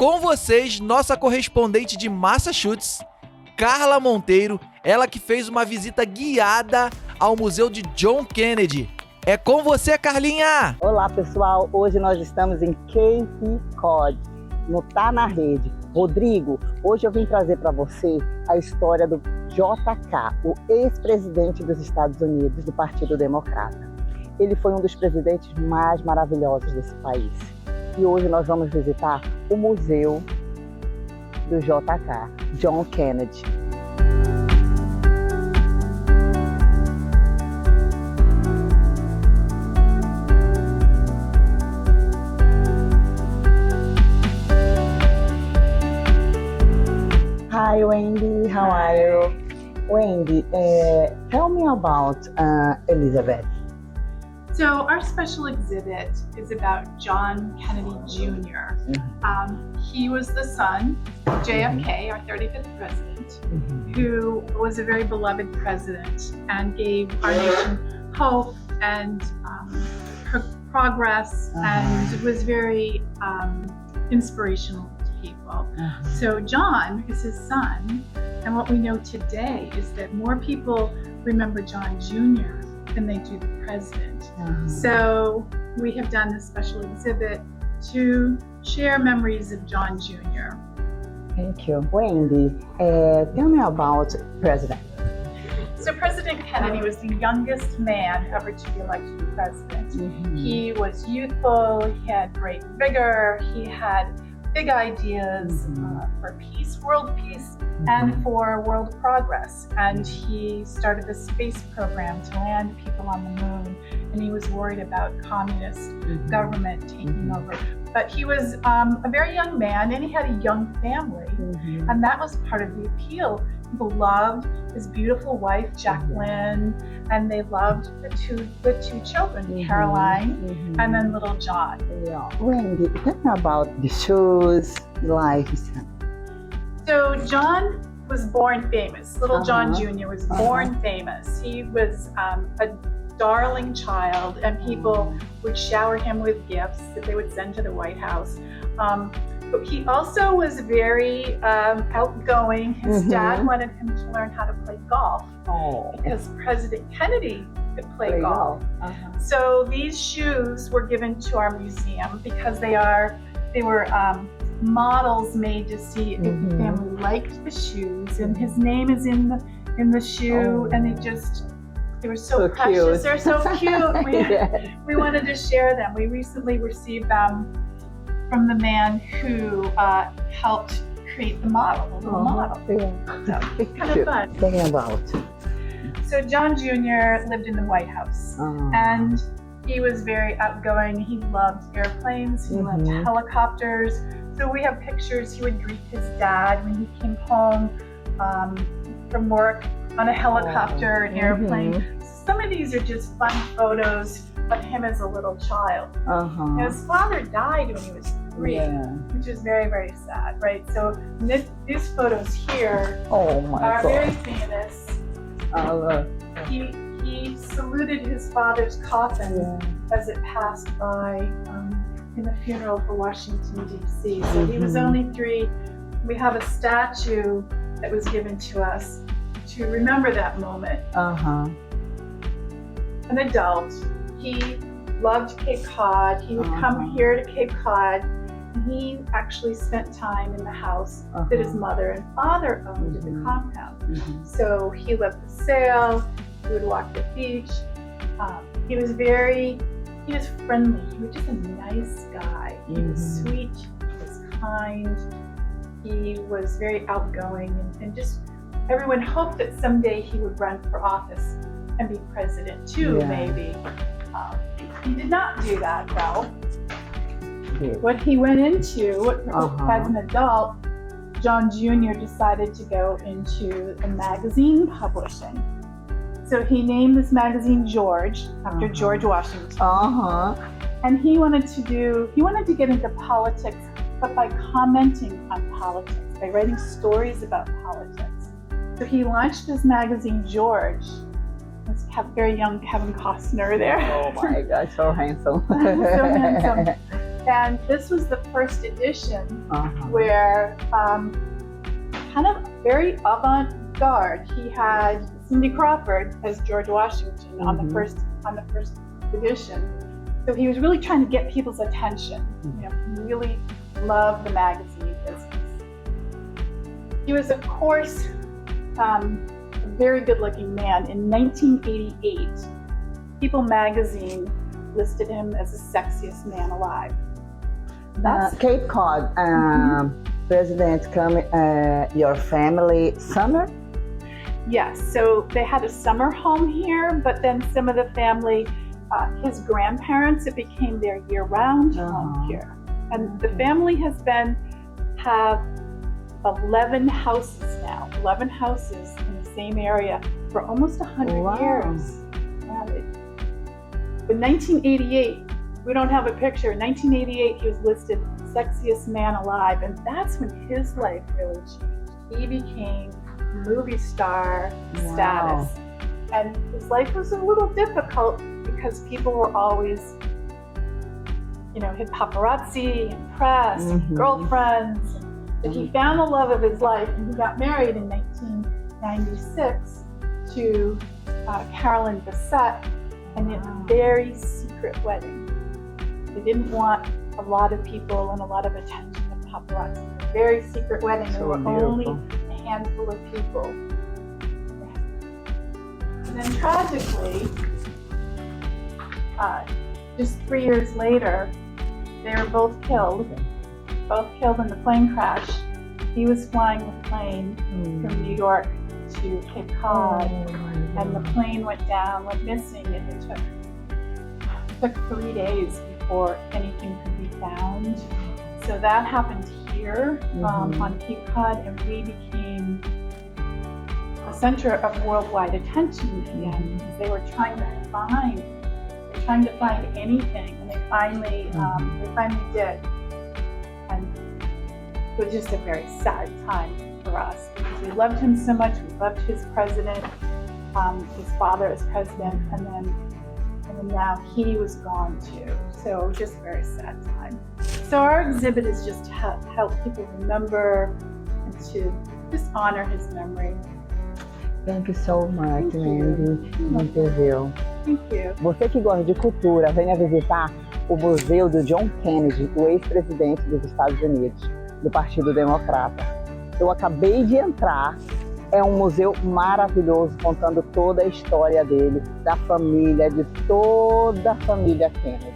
com vocês, nossa correspondente de Massachusetts, Karla Monteiro, ela que fez uma visita guiada ao Museu de John Kennedy. É com você, Karlinha! Olá, pessoal! Hoje nós estamos em Cape Cod, no Tanarede. Rodrigo, hoje eu vim trazer para você a história do JK, o ex-presidente dos Estados Unidos do Partido Democrata. Ele foi um dos presidentes mais maravilhosos desse país. E hoje nós vamos visitar o Museu do JK, John Kennedy. Hi, Wendy. How are you? Wendy, tell me about Elizabeth. So our special exhibit is about John Kennedy Jr. He was the son of JFK, our 35th president, who was a very beloved president and gave our nation hope and progress, and was very inspirational to people. So John is his son, and what we know today is that more people remember John Jr. than they do the president. So we have done this special exhibit to share memories of John Jr. Thank you. Wendy, tell me about President. So President Kennedy was the youngest man ever to be elected president. He was youthful, he had great vigor, he had big ideas for peace, world peace, and for world progress. And he started the space program to land people on the moon, and he was worried about communist government taking over. But he was a very young man, and he had a young family, and that was part of the appeal. People loved his beautiful wife, Jacqueline, and they loved the two children, Caroline and then little John. Yeah. Wendy, tell me about the shoes, lifestyle. So John was born famous. Little John Jr. was born famous. He was a darling child, and people would shower him with gifts that they would send to the White House. But he also was very outgoing. His dad wanted him to learn how to play golf because President Kennedy could play golf. So these shoes were given to our museum because they were models made to see if the family liked the shoes, and his name is in the shoe, and they were so precious. Cute. They're so cute. We wanted to share them. We recently received them from the man who helped create the model, the little model. So it's kind of fun. Tell me about. So John Jr. lived in the White House, and he was very outgoing. He loved airplanes. He loved helicopters. So we have pictures. He would greet his dad when he came home from work on a helicopter, an airplane. Some of these are just fun photos of him as a little child. Now, his father died when he was 3, which is very, very sad, right? So these photos here are very famous. He saluted his father's coffin as it passed by in the funeral for Washington, D.C. So he was only 3. We have a statue that was given to us to remember that moment. An adult. He loved Cape Cod. He would come here to Cape Cod, and he actually spent time in the house that his mother and father owned in the compound. So he loved the sail. He would walk the beach. He was friendly. He was just a nice guy. He was sweet. He was kind. He was very outgoing, and just everyone hoped that someday he would run for office and be president too, maybe. He did not do that, though. What he went into as an adult, John Jr. decided to go into the magazine publishing. So he named this magazine George, after George Washington. And he wanted to get into politics, but by commenting on politics, by writing stories about politics. So he launched his magazine George. Let's have very young Kevin Costner there. Oh my gosh, so handsome. So handsome. And this was the first edition where kind of very avant-garde. He had Cindy Crawford as George Washington on the first edition. So he was really trying to get people's attention. You know, he really loved the magazine business. He was, of course, a very good-looking man. In 1988, People magazine listed him as the sexiest man alive. That's Cape Cod, President, come your family summer? yes. So they had a summer home here, but then some of the family, his grandparents, it became their year-round home here. And the family have 11 houses now, 11 houses in the same area for almost 100 years. Yeah, in 1988, we don't have a picture. In 1988, he was listed sexiest man alive, and that's when his life really changed. He became movie star status, and his life was a little difficult because people were always, you know, his paparazzi and press, and girlfriends. But he found the love of his life, and he got married in 1996 to Carolyn Bissett, and it's a very secret wedding. They didn't want a lot of people and a lot of attention and paparazzi. A very secret wedding. There were only a handful of people. And then tragically, just 3 years later, they were both killed in the plane crash. He was flying the plane from New York to Cape Cod, and the plane went missing, and it took 3 days before anything could be found. So that happened here on Cape Cod, and we became a center of worldwide attention again, because they were trying to find anything, and they finally did. And it was just a very sad time for us, because we loved him so much. We loved his president, his father as president, and then now he was gone too. So just a very sad time. So our exhibit is just to help people remember and to just honor his memory. Thank you so much, Mandy. Monteiro. Thank you. Você que gosta de cultura, venha visitar o Museu do John Kennedy, o ex-presidente dos Estados Unidos, do Partido Democrata. Eu acabei de entrar. É um museu maravilhoso, contando toda a história dele, da família, de toda a família Kennedy.